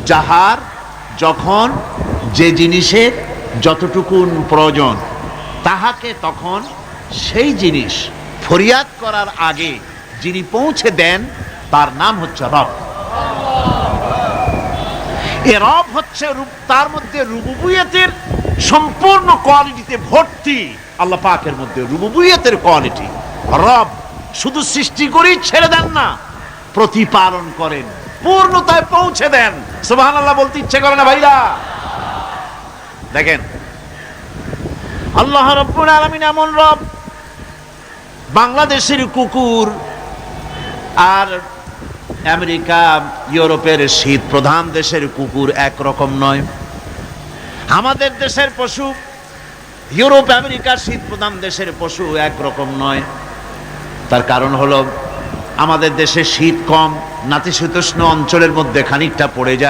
যাহার যখন যে জিনিসের যতটুকুন প্রয়োজন তাহাকে তখন সেই জিনিস ফরিয়াদ করার আগে যিনি পৌঁছে দেন তার নাম হচ্ছে রব। এ রব হচ্ছে তার মধ্যে রুবুবিয়তের সম্পূর্ণ কোয়ালিটিতে ভর্তি। আল্লাহ পাকের মধ্যে রুবুবিয়তের কোয়ালিটি। রব শুধু সৃষ্টি করেই ছেড়ে দেন না, প্রতিপালন করেন, পূর্ণতায় পৌঁছে দেন। সুবহানাল্লাহ বলতে ইচ্ছে করে না ভাইরা? দেখেন আল্লাহ রাব্বুল আলামিন এমন রব, বাংলাদেশের কুকুর আর আমেরিকা ইউরোপের শীত প্রধান দেশের কুকুর একরকম নয়। আমাদের দেশের পশু ইউরোপ আমেরিকার শীত প্রধান দেশের পশু একরকম নয়। তার কারণ হলো আমাদের দেশে শীত কম, নাতিশীতোষ্ণ অঞ্চলের মধ্যে খানিকটা পড়ে যায়।